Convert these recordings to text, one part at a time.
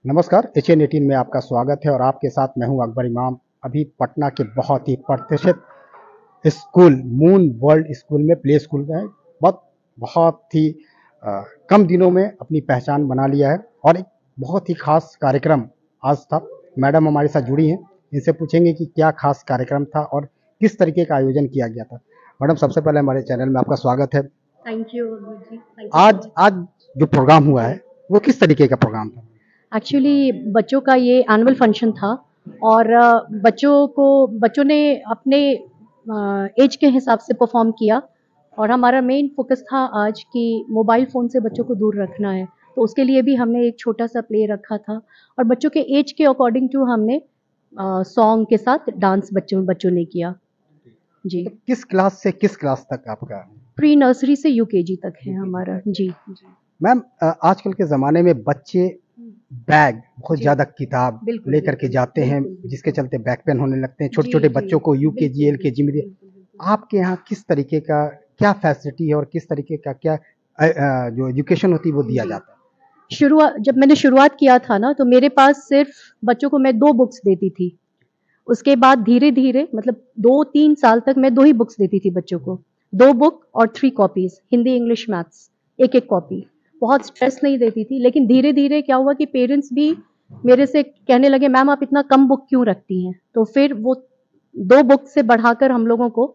नमस्कार, HN18 में आपका स्वागत है और आपके साथ मैं हूं अकबर इमाम। अभी पटना के बहुत ही प्रतिष्ठित स्कूल मून वर्ल्ड स्कूल में प्ले स्कूल में बहुत बहुत ही कम दिनों में अपनी पहचान बना लिया है और एक बहुत ही खास कार्यक्रम आज था। मैडम हमारे साथ जुड़ी हैं, इनसे पूछेंगे कि क्या खास कार्यक्रम था और किस तरीके का आयोजन किया गया था। मैडम, सबसे पहले हमारे चैनल में आपका स्वागत है। थैंक यू जी, थैंक यू। आज आज जो प्रोग्राम हुआ है वो किस तरीके का प्रोग्राम था? एक्चुअली बच्चों का ये एनुअल फंक्शन था और बच्चों ने अपने एज के हिसाब से परफॉर्म किया और हमारा मेन फोकस था आज कि मोबाइल फ़ोन से बच्चों को दूर रखना है। तो उसके लिए भी हमने एक छोटा सा प्ले रखा था और बच्चों के एज के अकॉर्डिंग टू हमने सॉन्ग के साथ डांस बच्चों बच्चों ने किया जी। तो किस क्लास से किस क्लास तक आपका? प्री नर्सरी से यूकेजी तक है हमारा जी। मैम, आजकल के ज़माने में बच्चे बैग बहुत जी, ज़्यादा किताब बिल्कुल, लेकर के बिल्कुल, जाते हैं, बिल्कुल, बिल्कुल। जिसके चलते बैक पेन होने लगते हैं। जी, छोटे-छोटे जी, बच्चों को यूकेजी, बिल्कुल, एलकेजी में बिल्कुल, बिल्कुल। आपके यहाँ किस तरीके का क्या फैसिलिटी है और किस तरीके का क्या जो एजुकेशन होती है वो दिया जी। जाता है? जब मैंने शुरुआत किया था ना, तो मेरे पास सिर्फ़ बच्चों को मैं 2 बुक्स देती थी। उसके बाद धीरे-धीरे मतलब 2-3 साल तक मैं 2 ही बुक्स देती थी बच्चों को। 2 बुक और 3 कॉपीज़, हिंदी, इंग्लिश, मैथ्स, एक-एक कॉपी। बहुत स्ट्रेस नहीं देती थी, लेकिन धीरे-धीरे क्या हुआ कि पेरेंट्स भी मेरे से कहने लगे, "मैम आप इतना कम बुक क्यों रखती हैं?" तो फिर वो 2 बुक से बढ़ाकर हम लोगों को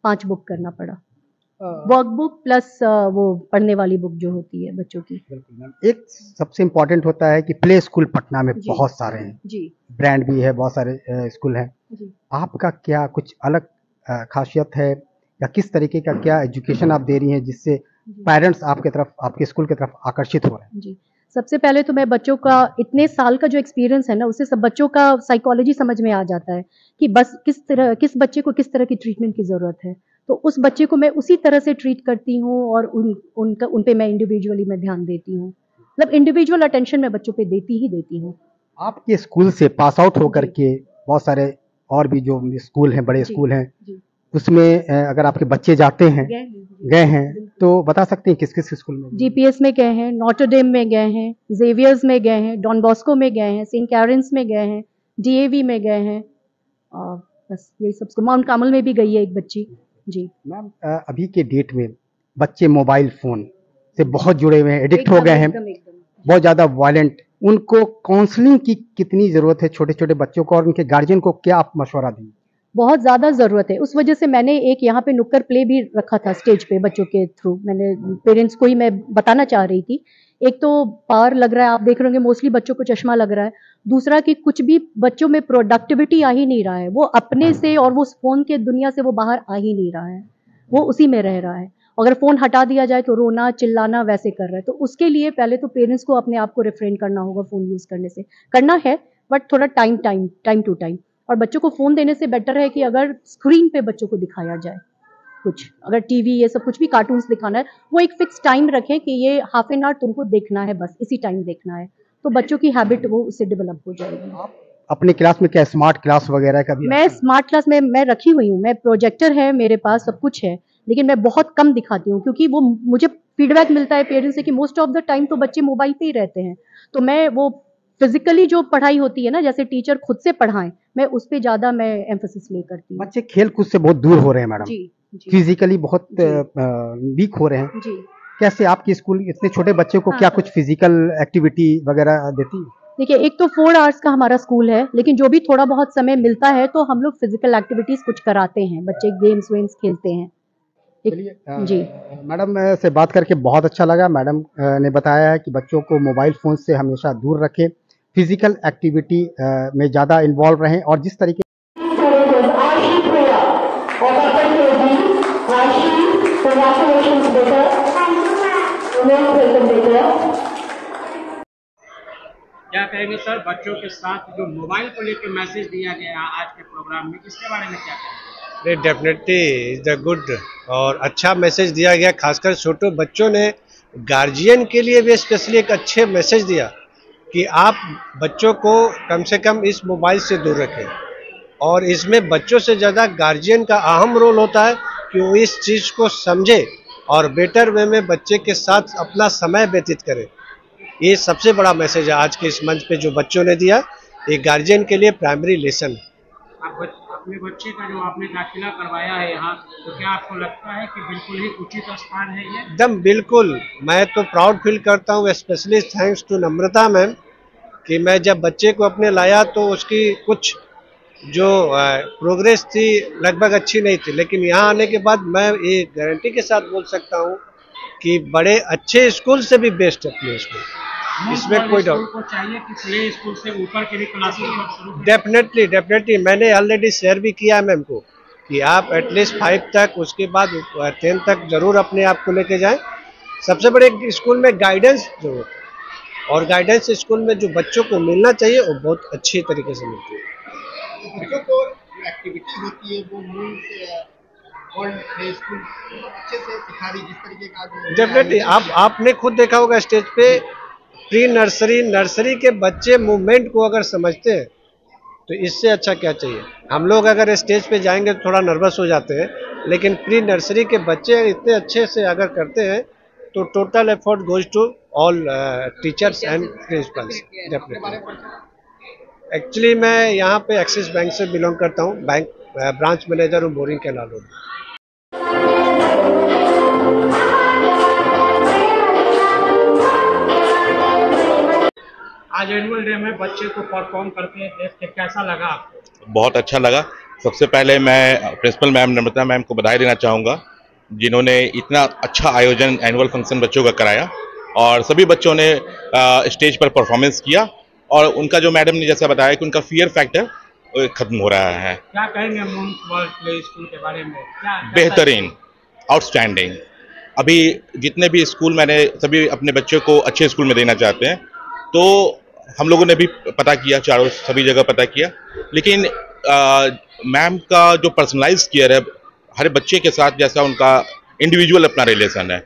5 बुक करना पड़ा। अ, वर्कबुक प्लस वो पढ़ने वाली बुक जो होती है बच्चों की। बिल्कुल मैम। एक सबसे इम्पोर्टेंट होता है कि प्ले स्कूल पटना में जी, बहुत सारे हैं, जी, ब्रांड भी है, बहुत सारे स्कूल हैं। जी। आपका क्या कुछ अलग ख़ासियत है या किस तरीके का क्या एजुकेशन आप दे रही हैं जिससे जी। पेरेंट्स आपके तरफ आपके स्कूल की तरफ आकर्षित हो रहे हैं? जी। सबसे पहले तो मैं बच्चों का इतने साल का जो एक्सपीरियंस है ना, उससे सब बच्चों का साइकोलॉजी समझ में आ जाता है कि बस किस बच्चे को किस तरह की ट्रीटमेंट की ज़रूरत है। तो उस बच्चे को मैं उसी तरह से ट्रीट करती हूँ और उन पे मैं इंडिविजुअली मैं ध्यान देती हूँ। मतलब इंडिविजुअल अटेंशन मैं बच्चों पे देती ही देती हूँ। आपके स्कूल से पास आउट होकर जी, के बहुत सारे और भी जो स्कूल हैं, बड़े जी, स्कूल हैं, जी। उसमें अगर आपके बच्चे जाते हैं, गए हैं, जी, गए हैं, बिल्कुल। तो बता सकते हैं किस-किस स्कूल में गए हैं? जीपीएस में गए हैं, नॉटर डेम में गए हैं, ज़ेवियर्स में गए हैं, डॉन बॉस्को में गए हैं, सेंट कैरेंस में गए हैं, डीएवी में गए हैं। अ, बस यही सब स्कूल माउंट कार्मल में भी गई है एक बच्ची। जी। मैम, अभी के डेट में बच्चे मोबाइल फ़ोन से बहुत जुड़े हुए हैं, एडिक्ट हो गए हैं, एकदम। बहुत ज़्यादा वायलेंट। उनको काउंसलिंग की कितनी ज़रूरत है छोटे-छोटे बच्चों को और उनके गार्जियन को क्या आप मशवरा देंगे? बहुत ज़्यादा ज़रूरत है। उस वजह से मैंने एक यहाँ पे नुक्कड़ प्ले भी रखा था स्टेज पे बच्चों के थ्रू। मैंने पेरेंट्स को ही मैं बताना चाह रही थी। एक तो पार लग रहा है, आप देख रहे होंगे मोस्टली बच्चों को चश्मा लग रहा है। दूसरा कि कुछ भी बच्चों में प्रोडक्टिविटी आ ही नहीं रहा है। वो अपने से और वो फ़ोन के दुनिया से वो बाहर आ ही नहीं रहा है। वो उसी में रह रहा है। अगर फ़ोन हटा दिया जाए तो रोना, चिल्लाना वैसे कर रहा है। तो उसके लिए पहले तो पेरेंट्स को अपने आप को रिफ्रेन करना होगा फ़ोन यूज़ करने से। करना है बट थोड़ा टाइम टू टाइम। और बच्चों को फ़ोन देने से बेटर है कि अगर स्क्रीन पे बच्चों को दिखाया जाए कुछ, अगर टीवी ये सब कुछ भी कार्टून्स दिखाना है, वो एक फ़िक्स टाइम रखें कि ये हाफ एन आवर तुमको देखना है बस, इसी टाइम देखना है। तो बच्चों की हैबिट वो उससे डेवलप हो जाएगी। आप अपने क्लास में क्या स्मार्ट क्लास वगैरह का भी मैं ऑप्शन है? स्मार्ट क्लास में मैं रखी हुई हूँ, मैं प्रोजेक्टर है मेरे पास, सब कुछ है, लेकिन मैं बहुत कम दिखाती हूँ क्योंकि वो मुझे फीडबैक मिलता है पेरेंट्स से कि मोस्ट ऑफ द टाइम तो बच्चे मोबाइल पे ही रहते हैं। तो मैं वो फिज़िकली जो पढ़ाई होती है ना, जैसे टीचर खुद से पढ़ाएँ, मैं उस पे ज़्यादा मैं एम्फेसिस प्ले करती हूँ। बच्चे खेल-कूद से बहुत दूर हो रहे हैं मैडम, जी, जी, फिज़िकली बहुत जी, वीक हो रहे हैं। जी। कैसे आपकी स्कूल इतने छोटे बच्चे को हाँ, क्या हाँ। कुछ फिज़िकल एक्टिविटी वगैरह देती है? देखिए, एक तो 4 आवर्स का हमारा स्कूल है, लेकिन जो भी थोड़ा बहुत समय मिलता है, तो हम लोग फिज़िकल एक्टिविटीज़ कुछ कराते हैं, बच्चे गेम्स-वेम्स खेलते हैं। एक चलिए, जी। मैडम से बात करके बहुत अच्छा लगा। मैडम ने बताया है कि बच्चों को मोबाइल फ़ोन से हमेशा दूर रखें, फिज़िकल एक्टिविटी में ज़्यादा इन्वॉल्व रहें और जिस तरीके क्या कहेंगे सर, बच्चों के साथ जो मोबाइल को लेकर मैसेज दिया गया आज के प्रोग्राम में, इसके बारे में क्या कहेंगे? नहीं, डेफिनेटली इज द गुड और अच्छा मैसेज दिया गया। खासकर छोटे बच्चों ने गार्जियन के लिए भी स्पेशली एक अच्छे मैसेज दिया कि आप बच्चों को कम से कम इस मोबाइल से दूर रखें और इसमें बच्चों से ज़्यादा गार्जियन का अहम रोल होता है कि वो इस चीज़ को समझे और बेटर वे में बच्चे के साथ अपना समय व्यतीत करें। ये सबसे बड़ा मैसेज है आज के इस मंच पे जो बच्चों ने दिया, एक गार्जियन के लिए प्राइमरी लेसन। अपने बच्चे का जो आपने दाखिला करवाया है यहाँ, तो क्या आपको लगता है कि बिल्कुल ही उचित स्थान है ये? एकदम बिल्कुल, मैं तो प्राउड फील करता हूँ, specially thanks to Namrata ma'am, कि मैं जब बच्चे को अपने लाया तो उसकी कुछ जो प्रोग्रेस थी लगभग अच्छी नहीं थी, लेकिन यहाँ आने के बाद मैं ये गारंटी के साथ बोल सकता हूँ कि बड़े अच्छे स्कूल से भी बेस्ट है प्ले स्कूल, इसमें कोई डाउट को चाहिए कि प्ले स्कूल से ऊपर के भी क्लासेस डेफिनेटली मैंने ऑलरेडी शेयर भी किया है मैम को कि आप एटलीस्ट 5 तक, उसके बाद 10 तक जरूर अपने आप को लेके जाएं। सबसे बड़े स्कूल में गाइडेंस जरूर है, और गाइडेंस स्कूल में जो बच्चों को मिलना चाहिए वो बहुत अच्छी तरीके से मिलती है। बच्चों को जो एक्टिविटी होती है वो मूल वर्ल्ड प्ले स्कूल अच्छे से सिखा रही, जिस तरीके का डेफिनेटली आपने खुद देखा होगा स्टेज पे प्री नर्सरी के बच्चे मूवमेंट को अगर समझते हैं तो इससे अच्छा क्या चाहिए। हम लोग अगर स्टेज पे जाएंगे तो थोड़ा नर्वस हो जाते हैं, लेकिन प्री नर्सरी के बच्चे इतने अच्छे से अगर करते हैं तो total effort goes to all teachers and principals. Definitely actually मैं यहाँ पे एक्सिस बैंक से बिलोंग करता हूँ, बैंक ब्रांच मैनेजर हूँ बोरिंग कैनाल रोड। आज एनुअल डे में बच्चे को परफॉर्म करके देख के कैसा लगा आपको? बहुत अच्छा लगा। सबसे पहले मैं प्रिंसिपल मैम नम्रता मैम को बधाई देना चाहूँगा, जिन्होंने इतना अच्छा आयोजन एनुअल फंक्शन बच्चों का कराया और सभी बच्चों ने स्टेज पर परफॉर्मेंस किया, और उनका जो मैडम ने जैसा बताया कि उनका फियर फैक्टर खत्म हो रहा है। क्या कहेंगे मून वर्ल्ड प्ले स्कूल के बारे में? बेहतरीन, आउटस्टैंडिंग। अभी जितने भी स्कूल मैंने सभी अपने बच्चों को अच्छे स्कूल में देना चाहते हैं, तो हम लोगों ने भी पता किया, चारों सभी जगह पता किया, लेकिन मैम का जो पर्सनलाइज केयर है हर बच्चे के साथ, जैसा उनका इंडिविजुअल अपना रिलेशन है,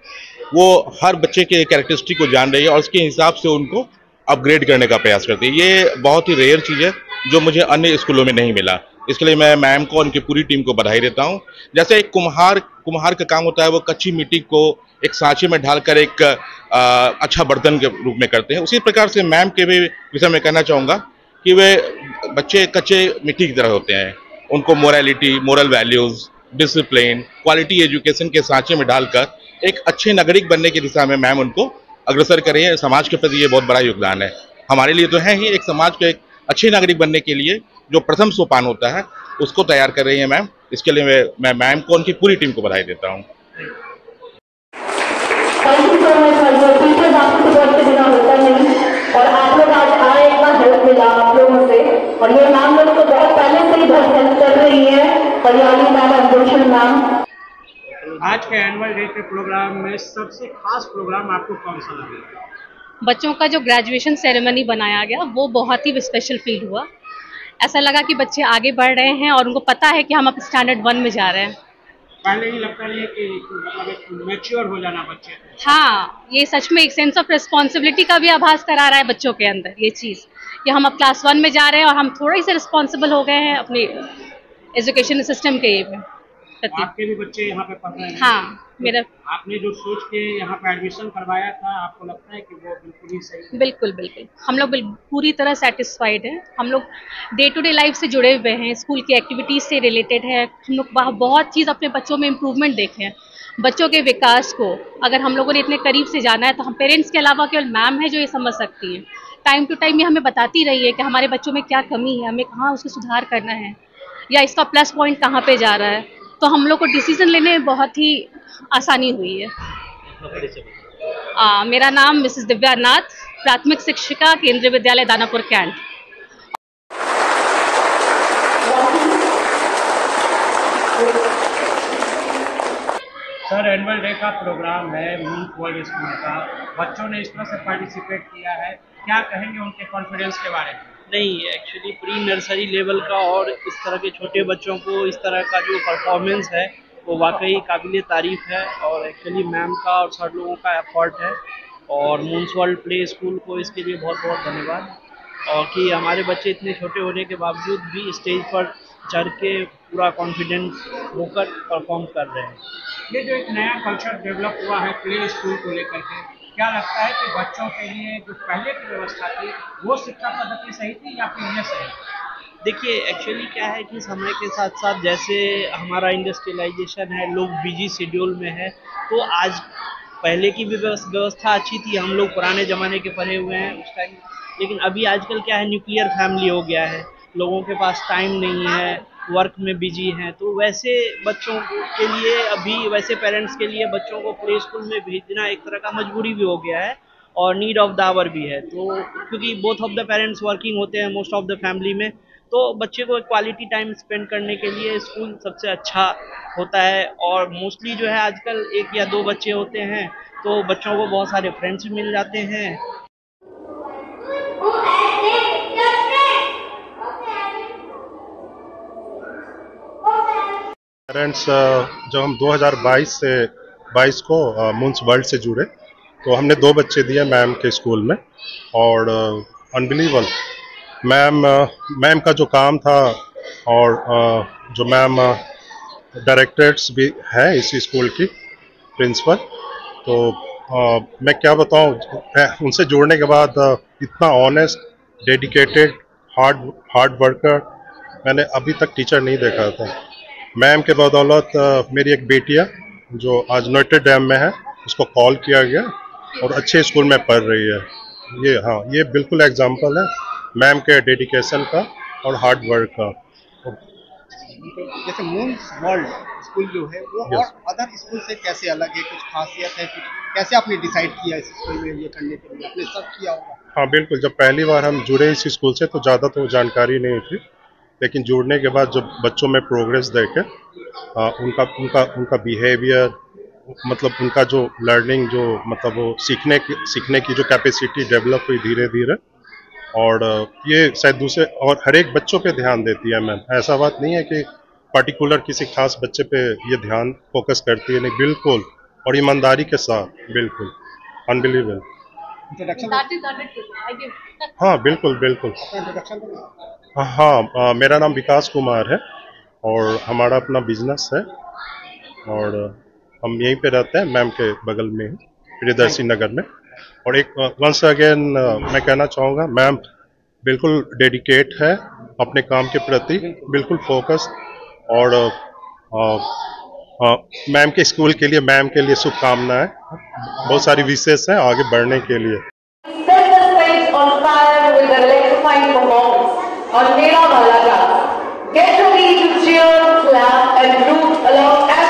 वो हर बच्चे के कैरेक्टरिस्टिक को जान रही है और उसके हिसाब से उनको अपग्रेड करने का प्रयास करती है। ये बहुत ही रेयर चीज़ है जो मुझे अन्य स्कूलों में नहीं मिला। इसके लिए मैं मैम को और उनकी पूरी टीम को बधाई देता हूँ। जैसे एक कुम्हार का काम होता है, वो कच्ची मिट्टी को एक सांचे में ढालकर एक अच्छा बर्तन के रूप में करते हैं, उसी प्रकार से मैम के भी विषय में कहना चाहूँगा कि वे बच्चे कच्चे मिट्टी की तरह होते हैं। उनको morality, moral values, discipline, quality education के सांचे में डालकर एक अच्छे नागरिक बनने की दिशा में मैम उनको अग्रसर कर रही है। समाज के प्रति ये बहुत बड़ा योगदान है, हमारे लिए तो है ही, एक समाज के एक अच्छे नागरिक बनने के लिए जो प्रथम सोपान होता है उसको तैयार कर रही है मैम। इसके लिए मैं मैम को, उनकी पूरी टीम को बधाई देता हूँ। Thank you so much sir. जो टीचर्स आपको सपोर्ट के बिना होता नहीं, और आप लोग आज आए, इतना हेल्प मिला आप लोगों से, और ये मैम लोग तो बहुत पहले से ही बहुत हेल्प कर रही है, परियाली मैम और गुलशन मैम। आज के एनुअल डे के प्रोग्राम में सबसे खास प्रोग्राम आपको कौन सा लगा? बच्चों का जो ग्रेजुएशन सेरेमनी बनाया गया वो बहुत ही स्पेशल फील हुआ। ऐसा लगा कि बच्चे आगे बढ़ रहे हैं और उनको पता है कि हम अब स्टैंडर्ड 1 में जा रहे हैं। पहले ही लगता नहीं है कि मतलब मैच्योर हो जाना बच्चे? हाँ, ये सच में एक सेंस ऑफ रिस्पॉन्सिबिलिटी का भी आभास करा रहा है बच्चों के अंदर, ये चीज़ कि हम अब क्लास 1 में जा रहे हैं और हम थोड़े से रिस्पॉन्सिबल हो गए हैं अपने एजुकेशन सिस्टम के में। आपके भी बच्चे यहाँ पे पढ़ रहे हैं? हाँ, मेरा। आपने जो सोच के यहाँ पे एडमिशन करवाया था, आपको लगता है कि वो बिल्कुल ही सही है? बिल्कुल बिल्कुल, हम लोग पूरी तरह सेटिस्फाइड हैं। हम लोग डे टू डे लाइफ से जुड़े हुए हैं, स्कूल की एक्टिविटीज़ से रिलेटेड है। हम लोग बहुत चीज़ अपने बच्चों में इम्प्रूवमेंट देखे हैं। बच्चों के विकास को अगर हम लोगों ने इतने करीब से जाना है तो हम पेरेंट्स के अलावा केवल मैम है जो ये समझ सकती हैं। टाइम टू टाइम ये हमें बताती रही है कि हमारे बच्चों में क्या कमी है, हमें कहाँ उसको सुधार करना है, या इसका प्लस पॉइंट कहाँ पे जा रहा है। तो हम लोग को डिसीजन लेने में बहुत ही आसानी हुई है। मेरा नाम मिसेस दिव्या नाथ, प्राथमिक शिक्षिका, Kendriya Vidyalaya Danapur Cantt. Sir, annual day का प्रोग्राम है मून वर्ल्ड स्कूल का, बच्चों ने इस तरह से पार्टिसिपेट किया है, क्या कहेंगे उनके कॉन्फिडेंस के बारे में? नहीं, एक्चुअली प्री नर्सरी लेवल का और इस तरह के छोटे बच्चों को इस तरह का जो परफॉर्मेंस है वो वाकई काबिल तारीफ़ है, और एक्चुअली मैम का और सर लोगों का एफर्ट है, और मून्स वर्ल्ड प्ले स्कूल को इसके लिए बहुत बहुत धन्यवाद। और कि हमारे बच्चे इतने छोटे होने के बावजूद भी स्टेज पर चढ़ के पूरा कॉन्फिडेंस होकर परफॉर्म कर रहे हैं। ये जो एक नया कल्चर डेवलप हुआ है प्ले स्कूल को लेकर के, क्या लगता है कि बच्चों के लिए जो पहले की व्यवस्था थी वो शिक्षा पद्धति सही थी या फिर ये सही? देखिए एक्चुअली क्या है कि समय के साथ साथ जैसे हमारा इंडस्ट्रियलाइजेशन है, लोग बिजी शेड्यूल में है, तो आज पहले की भी व्यवस्था अच्छी थी, हम लोग पुराने ज़माने के पढ़े हुए हैं उस टाइम, लेकिन अभी आजकल क्या है, न्यूक्लियर फैमिली हो गया है, लोगों के पास टाइम नहीं है, वर्क में बिजी हैं, तो वैसे बच्चों के लिए अभी वैसे पेरेंट्स के लिए बच्चों को प्ले स्कूल में भेजना एक तरह का मजबूरी भी हो गया है और नीड ऑफ द आवर भी है। तो क्योंकि both of the parents working होते हैं मोस्ट ऑफ द फैमिली में, तो बच्चे को एक क्वालिटी टाइम स्पेंड करने के लिए स्कूल सबसे अच्छा होता है। और मोस्टली जो है आजकल 1 या 2 बच्चे होते हैं तो बच्चों को बहुत सारे फ्रेंड्स मिल जाते हैं। पेरेंट्स जब हम 2022 से 22 को मून्स वर्ल्ड से जुड़े तो हमने 2 बच्चे दिए मैम के स्कूल में और अनबिलीवेबल मैम का जो काम था और जो मैम डायरेक्टरेट्स भी हैं इस स्कूल की प्रिंसिपल, तो मैं क्या बताऊं, उनसे जुड़ने के बाद इतना ऑनेस्ट, डेडिकेटेड, हार्ड वर्कर मैंने अभी तक टीचर नहीं देखा था। मैम के बदौलत मेरी एक बेटिया जो आज नोएटर डैम में है उसको कॉल किया गया और अच्छे स्कूल में पढ़ रही है। ये बिल्कुल एग्जांपल है मैम के डेडिकेशन का और हार्ड वर्क का। जैसे मून्स वर्ल्ड स्कूल जो है वो और अदर स्कूल से कैसे अलग है, कुछ खासियत है, कुछ कैसे आपने डिसाइड किया इस स्कूल में ये करने के लिए? आपने सब किया होगा। हाँ बिल्कुल, जब पहली बार हम जुड़े इस स्कूल से तो ज़्यादा तो जानकारी नहीं थी, लेकिन जुड़ने के बाद जब बच्चों में प्रोग्रेस देखे, उनका बिहेवियर, मतलब उनका जो लर्निंग, जो मतलब वो सीखने की जो कैपेसिटी डेवलप हुई धीरे धीरे, और ये शायद दूसरे और हर एक बच्चों पे ध्यान देती है मैम। ऐसा बात नहीं है कि पर्टिकुलर किसी खास बच्चे पे ये ध्यान फोकस करती है, नहीं, बिल्कुल, और ईमानदारी के साथ, बिल्कुल अनबिलीवेबल। हाँ बिल्कुल। हाँ, मेरा नाम विकास कुमार है और हमारा अपना बिजनेस है और हम यहीं पे रहते हैं मैम के बगल में, प्रियदर्शी नगर में। और एक वंस अगेन मैं कहना चाहूँगा, मैम बिल्कुल डेडिकेट है अपने काम के प्रति, बिल्कुल फोकस, और मैम के स्कूल के लिए, मैम के लिए शुभकामनाएं, बहुत सारी विशेष हैं आगे बढ़ने के लिए। और मेरा वाला का get ready to cheer, clap and root along as